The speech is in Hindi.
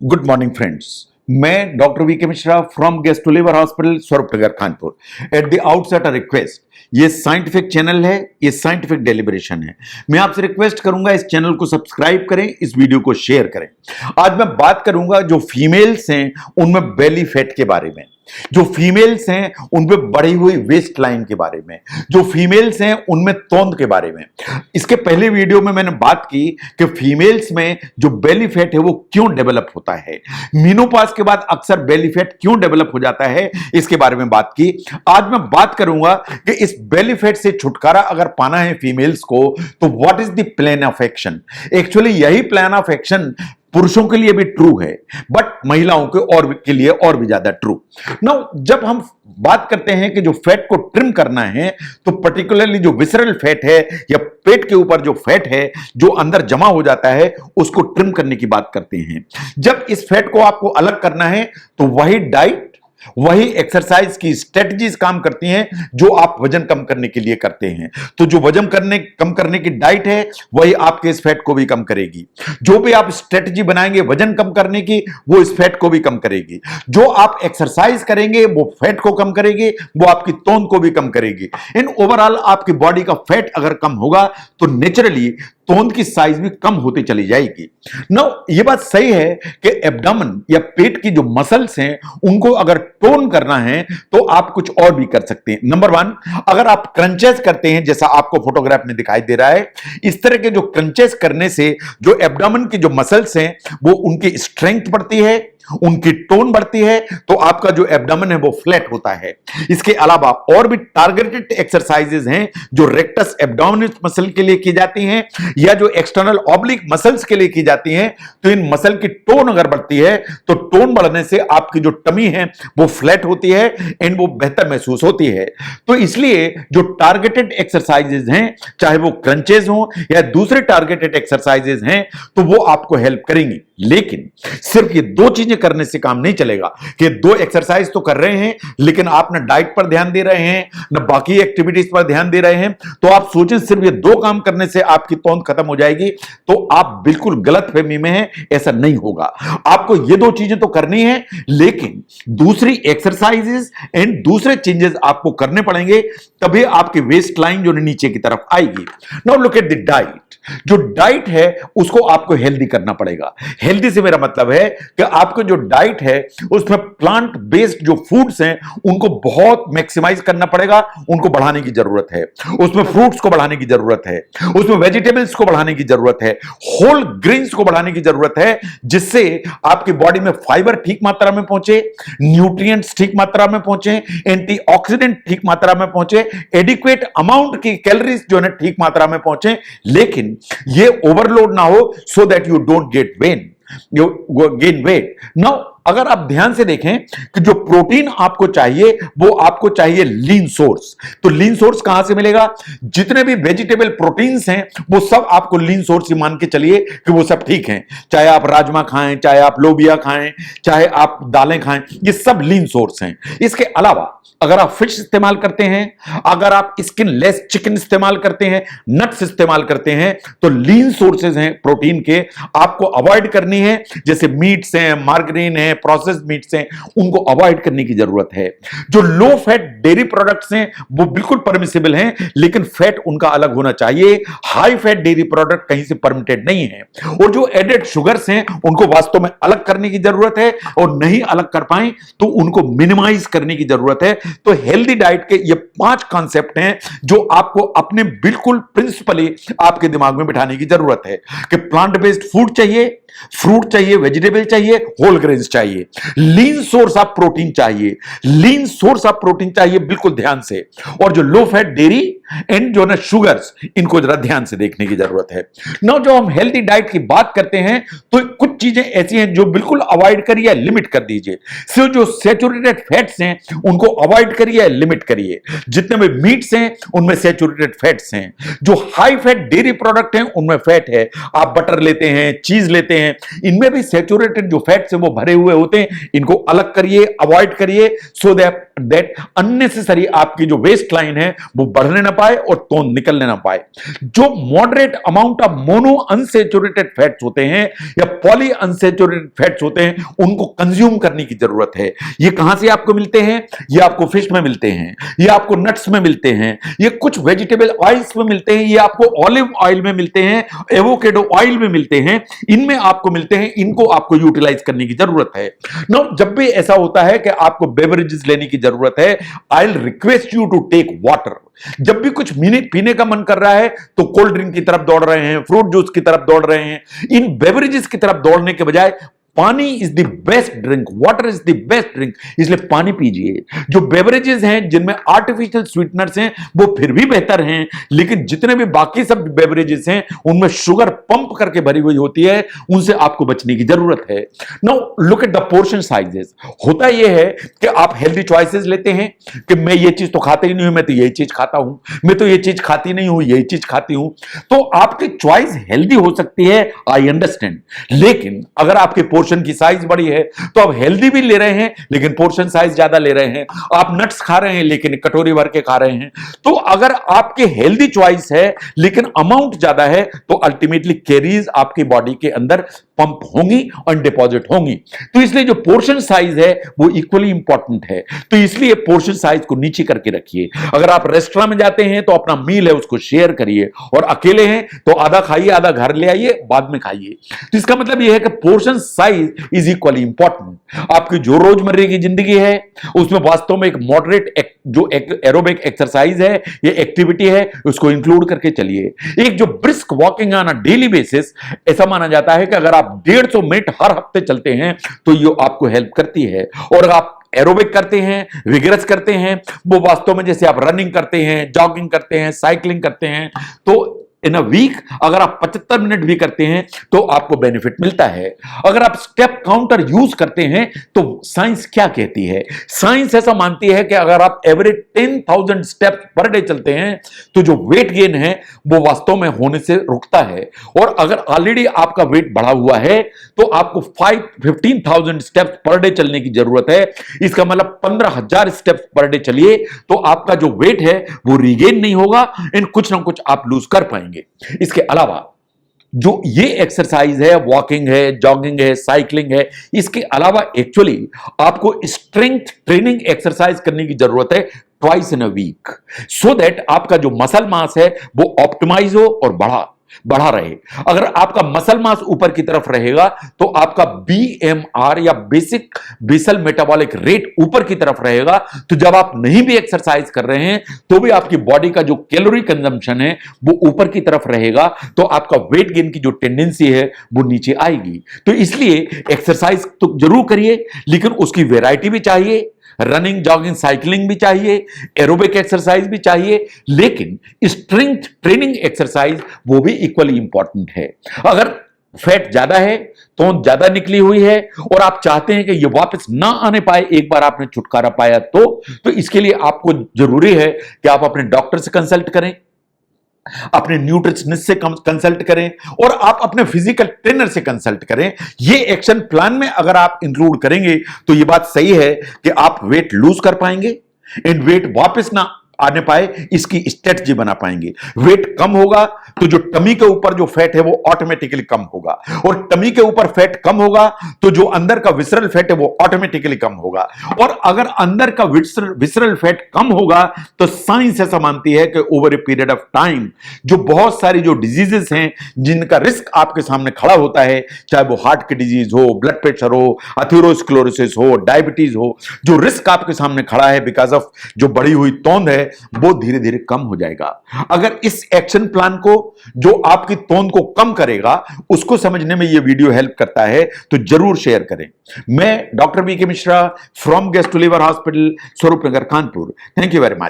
Good morning friends. मैं doctor V K Mishra from gastro liver hospital Swaroopnagar Kanpur. At the outset a request, ये साइंटिफिक चैनल है, ये साइंटिफिक डेलिब्रेशन है। मैं आपसे रिक्वेस्ट करूंगा इस चैनल को सब्सक्राइब करें, इस वीडियो को शेयर करें। आज मैं बात करूंगा जो फीमेल्स हैं उनमें बेली फैट के बारे में, जो फीमेल्स हैं उनमें बढ़ी हुई वेस्ट लाइन के बारे में, जो फीमेल्स हैं उनमें तोंद के बारे में। इसके पहले वीडियो में मैंने बात की कि फीमेल्स में जो बेली फैट है वो क्यों डेवलप होता है, मेनोपॉज के बाद अक्सर बेली फैट क्यों डेवलप हो जाता है, इसके बारे में बात की। आज मैं बात करूंगा कि इस बेली फैट से छुटकारा अगर पाना है फीमेल्स को तो what is the plan of action. Actually यही प्लान ऑफ एक्शन पुरुषों के लिए भी ट्रू है, बट महिलाओं के लिए और भी ज्यादा ट्रू। नाउ जब हम बात करते हैं कि जो फैट को ट्रिम करना है तो पर्टिकुलरली जो विसरल फैट है या पेट के ऊपर जो फैट है जो अंदर जमा हो जाता है उसको ट्रिम करने की बात करते हैं। जब इस फैट को आपको अलग करना है तो वही डाइट, वही एक्सरसाइज की स्ट्रेटजीज काम करती हैं जो आप वजन कम करने के लिए करते हैं। तो जो वजन कम करने की डाइट है वही आपके इस फैट को भी कम करेगी। जो भी आप स्ट्रेटजी बनाएंगे वजन कम करने की वो इस फैट को भी कम करेगी। जो आप एक्सरसाइज करेंगे वो फैट को कम करेगी, वो आपकी तोंद को भी कम करेगी। इन ओवरऑल आपकी बॉडी का फैट अगर कम होगा तो नेचुरली तोंद की साइज भी कम होती चली जाएगी। नाउ ये बात सही है कि एब्डोमेन या पेट की जो मसल्स हैं उनको अगर टोन करना है तो आप कुछ और भी कर सकते हैं। नंबर वन, अगर आप क्रंचेस करते हैं जैसा आपको फोटोग्राफ में दिखाई दे रहा है, इस तरह के जो क्रंचेस करने से जो एब्डोमेन की जो मसल्स हैं वो उनकी स्ट्रेंथ बढ़ती है, उनकी टोन बढ़ती है, तो आपका जो एब्डोमेन है वो फ्लैट होता है। इसके अलावा और भी टारगेटेड एक्सरसाइजेज हैं जो रेक्टस एब्डोमिनल मसल के लिए की जाती हैं या जो एक्सटर्नल ऑब्लिक मसल्स के लिए की जाती हैं। तो इन मसल की टोन अगर बढ़ती है तो टोन बढ़ने से आपकी जो टमी है वो फ्लैट होती है एंड वो बेहतर महसूस होती है। तो इसलिए जो टारगेटेड एक्सरसाइजेज हैं, चाहे वो क्रंचेज हो या दूसरे टारगेटेड एक्सरसाइजेज हैं, तो वो आपको हेल्प करेंगी। लेकिन सिर्फ ये दो चीजें करने से काम नहीं चलेगा कि दो एक्सरसाइज तो कर रहे हैं लेकिन आप ना डाइट पर ध्यान दे रहे हैं ना बाकी एक्टिविटीज पर ध्यान दे रहे हैं। तो आप सोचें सिर्फ ये दो काम करने से आपकी तोंद खत्म हो जाएगी, तो आप बिल्कुल गलत फहमी में हैं। ऐसा नहीं होगा। आपको ये दो चीजें तो करनी है लेकिन दूसरी एक्सरसाइजेस एंड दूसरे चेंजेस आपको करने पड़ेंगे, तभी आपकी वेस्ट लाइन जो नीचे की तरफ आएगी। Now look at the diet. जो डाइट है उसको आपको हेल्दी करना पड़ेगा। हेल्दी से मेरा मतलब है कि आपको जो डाइट है उसमें प्लांट बेस्ड जो फूड्स हैं उनको बहुत मैक्सिमाइज करना पड़ेगा, उनको बढ़ाने की जरूरत है। उसमें फ्रूट्स को बढ़ाने की जरूरत है, उसमें वेजिटेबल्स को बढ़ाने की जरूरत है, होल ग्रेन्स को बढ़ाने की जरूरत है, जिससे आपकी बॉडी में फाइबर ठीक मात्रा में पहुंचे, न्यूट्रिएंट्स ठीक मात्रा में पहुंचे, एंटीऑक्सीडेंट ठीक मात्रा में पहुंचे, एडिक्वेट अमाउंट की कैलोरीज जो है ठीक मात्रा में पहुंचे, लेकिन ये ओवरलोड ना हो so that you don't gain weight. Now अगर आप ध्यान से देखें कि जो प्रोटीन आपको चाहिए वो आपको चाहिए लीन सोर्स। तो लीन सोर्स कहां से मिलेगा? जितने भी वेजिटेबल प्रोटीन्स हैं वो सब आपको लीन सोर्स ही मान के चलिए कि वो सब ठीक हैं। चाहे आप राजमा खाएं, चाहे आप लोबिया खाएं, चाहे आप दालें खाएं, ये सब लीन सोर्स हैं। इसके अलावा अगर आप फिश इस्तेमाल करते हैं, अगर आप स्किन लेस चिकन इस्तेमाल करते हैं, नट्स इस्तेमाल करते हैं, तो लीन सोर्सेज हैं प्रोटीन के, आपको अवॉइड करनी है। जैसे मीट्स हैं, मार्गरीन है, प्रोसेस्ड मीट्स हैं, उनको अवॉइड करने की जरूरत है। जो लो फैट डेयरी प्रोडक्ट्स हैं वो बिल्कुल परमिसिबल हैं, लेकिन फैट उनका अलग होना चाहिए। हाई फैट डेयरी प्रोडक्ट कहीं से परमिटेड नहीं है। और जो एडेड शुगर्स हैं उनको वास्तव में अलग करने की जरूरत है, और नहीं अलग कर पाए तो उनको मिनिमाइज करने की जरूरत है। तो हेल्दी डाइट के ये 5 कॉन्सेप्ट हैं जो आपको अपने बिल्कुल प्रिंसिपली आपके दिमाग में बिठाने की जरूरत है कि प्लांट बेस्ड फूड चाहिए, फ्रूट चाहिए, वेजिटेबल चाहिए, होल ग्रेन्स चाहिए, लीन सोर्स ऑफ प्रोटीन चाहिए, लीन सोर्स ऑफ प्रोटीन चाहिए बिल्कुल ध्यान से। और जो लो फैट डेयरी एंड जो ना शुगर्स, इनको जरा ध्यान से देखने की जरूरत है। नाउ जो हम हेल्दी डाइट की बात करते हैं तो कुछ चीजें ऐसी हैं जो बिल्कुल अवॉइड करिए, लिमिट कर दीजिए। सिर्फ जो सैचुरेटेड फैट्स हैं उनको अवॉइड करिए, लिमिट करिए। जितने भी मीट्स हैं उनमें सैचुरेटेड फैट्स हैं। जो हाई फैट डेयरी प्रोडक्ट हैं उनमें फैट है। आप बटर लेते हैं, चीज लेते हैं, इनमें भी सैचुरेटेड जो फैट्स हैं वो भरे हुए होते हैं। इनको अलग करिए, अवॉइड करिए, सो दैट अननेसेसरी आपकी जो वेस्ट लाइन है वो बढ़ने ना पाए और तोंद निकलने ना पाए। जो moderate amount of mono unsaturated fats होते हैं या पॉली अनसैचुरेटेड फैट्स होते हैं, उनको कंज्यूम करने की जरूरत है। ये कहां से आपको मिलते हैं? ये आपको फिश में मिलते हैं, ये आपको नट्स में मिलते हैं, ये कुछ वेजिटेबल ऑयल्स में मिलते हैं, ये आपको ऑलिव ऑयल में मिलते हैं, एवोकेडो ऑयल में मिलते हैं, इनमें आपको मिलते हैं। इनको आपको यूटिलाइज करने की जरूरत है। नो, जब भी ऐसा होता है कि आपको बेवरेजेस लेने की जरूरत है, I will request you to take water. जब भी कुछ पीने का मन कर रहा है तो कोल्ड ड्रिंक की तरफ दौड़ रहे हैं, फ्रूट जूस की तरफ दौड़ रहे हैं। इन बेवरेजेस की तरफ दौड़ने के बजाय पानी is the best drink, water is the best drink, इसलिए पानी पीजिए। जो बेवरेजेस हैं जिनमें आर्टिफिशियल स्वीटनर्स हैं वो फिर भी बेहतर हैं, लेकिन जितने भी बाकी सब बेवरेजेस हैं उनमें शुगर पंप करके भरी हुई होती है, उनसे आपको बचने की जरूरत है। Now look at the portion sizes. होता यह है कि आप हेल्दी चॉइसेस लेते हैं कि मैं ये चीज तो खाता ही नहीं हूं, मैं तो यही चीज खाता हूं, मैं तो ये चीज खाती नहीं हूं, यही चीज खाती हूं। तो आपकी चॉइस हेल्दी हो सकती है, आई अंडरस्टैंड, लेकिन अगर आपके पोर्शन की साइज बड़ी है तो आप हेल्दी भी ले रहे हैं लेकिन पोर्शन साइज ज्यादा ले रहे हैं। आप नट्स खा रहे हैं लेकिन कटोरी भर के खा रहे हैं। तो अगर आपके हेल्दी चॉइस है लेकिन अमाउंट ज्यादा है तो अल्टीमेटली कैरीज आपकी बॉडी के अंदर पंप होंगी और डिपॉजिट होंगी। तो इसलिए जो पोर्शन साइज है वो इक्वली इंपॉर्टेंट है। तो इसलिए पोर्शन साइज को नीचे करके रखिए। अगर आप रेस्टोरेंट में जाते हैं तो अपना मील है उसको शेयर करिए, और अकेले हैं तो आधा खाइए, आधा घर ले आइए, बाद में खाइए। तो इसका मतलब यह है कि portion size is equally important. आपकी जो रोजमर्रा की जिंदगी है उसमें वास्तव में एक मॉडरेट जो एरोबिक एक्सरसाइज है, ये एक्टिविटी है, उसको इंक्लूड करके चलिए। एक जो brisk walking on a daily basis, ऐसा माना जाता है कि अगर आप 150 मिनट हर हफ्ते चलते हैं तो ये आपको हेल्प करती है। और अगर आप एरोबिक करते हैं, विगरस करते हैं, वो वास्तव में जैसे आप रनिंग करते हैं, जॉगिंग करते हैं, साइकिलिंग करते हैं, तो इन अ वीक अगर आप 75 मिनट भी करते हैं तो आपको बेनिफिट मिलता है। अगर आप स्टेप काउंटर यूज करते हैं तो साइंस क्या कहती है? साइंस ऐसा मानती है कि अगर आप एवरेज 10,000 स्टेप्स पर डे चलते हैं तो जो वेट गेन है वो वास्तव में होने से रुकता है। और अगर ऑलरेडी आपका वेट बढ़ा हुआ है तो आपको 15,000 स्टेप्स पर डे चलने की जरूरत है। इसका मतलब 15,000 स्टेप्स पर डे चलिए तो आपका जो वेट है वो रिगेन नहीं होगा, इन कुछ ना कुछ आप लूज कर पाएंगे। इसके अलावा जो ये एक्सरसाइज है, वॉकिंग है, जॉगिंग है, साइकिलिंग है, इसके अलावा एक्चुअली आपको स्ट्रेंथ ट्रेनिंग एक्सरसाइज करने की जरूरत है twice in a week, so that आपका जो मसल मास है वो ऑप्टिमाइज हो और बढ़ा रहे। अगर आपका मसल मास ऊपर की तरफ रहेगा तो आपका BMR या बेसिक बेसल मेटाबॉलिक रेट ऊपर की तरफ रहेगा। तो जब आप नहीं भी एक्सरसाइज कर रहे हैं तो भी आपकी बॉडी का जो कैलोरी कंजम्पशन है वो ऊपर की तरफ रहेगा, तो आपका वेट गेन की जो टेंडेंसी है वो नीचे आएगी। तो इसलिए एक्सरसाइज तो जरूर करिए, लेकिन उसकी वैरायटी भी चाहिए। रनिंग, जॉगिंग, साइकिलिंग भी चाहिए, एरोबिक एक्सरसाइज भी चाहिए, लेकिन स्ट्रेंथ ट्रेनिंग एक्सरसाइज वो भी इक्वली इंपॉर्टेंट है। अगर फैट ज्यादा है, तो ज्यादा निकली हुई है और आप चाहते हैं कि ये वापस ना आने पाए, एक बार आपने छुटकारा पाया तो इसके लिए आपको जरूरी है कि आप अपने डॉक्टर से कंसल्ट करें, अपने न्यूट्रिशनिस्ट से कंसल्ट करें और आप अपने फिजिकल ट्रेनर से कंसल्ट करें। ये एक्शन प्लान में अगर आप इंक्लूड करेंगे तो ये बात सही है कि आप वेट लूज कर पाएंगे एंड वेट वापस ना आने पाए, इसकी स्ट्रेटजी बना पाएंगे। वेट कम होगा तो जो टमी के ऊपर जो फैट है वो ऑटोमेटिकली कम होगा, और टमी के ऊपर फैट कम होगा तो जो अंदर का विसरल फैट है वो ऑटोमेटिकली कम होगा। और अगर अंदर का विसरल फैट कम होगा तो साइंस ऐसा मानती है कि over a period of time जो बहुत सारी जो डिजीजेस हैं जिनका रिस्क आपके सामने खड़ा होता है, चाहे वो हार्ट की डिजीज हो, ब्लड प्रेशर हो, अथेरोस्क्लेरोसिस हो, डायबिटीज हो, जो रिस्क आपके सामने खड़ा है बिकॉज ऑफ जो बढ़ी हुई तोंद है वो धीरे धीरे कम हो जाएगा। अगर इस एक्शन प्लान को जो आपकी तोंद को कम करेगा उसको समझने में यह वीडियो हेल्प करता है तो जरूर शेयर करें। मैं doctor V K Mishra from gastro liver hospital, Swaroop Nagar, Kanpur. Thank you very much.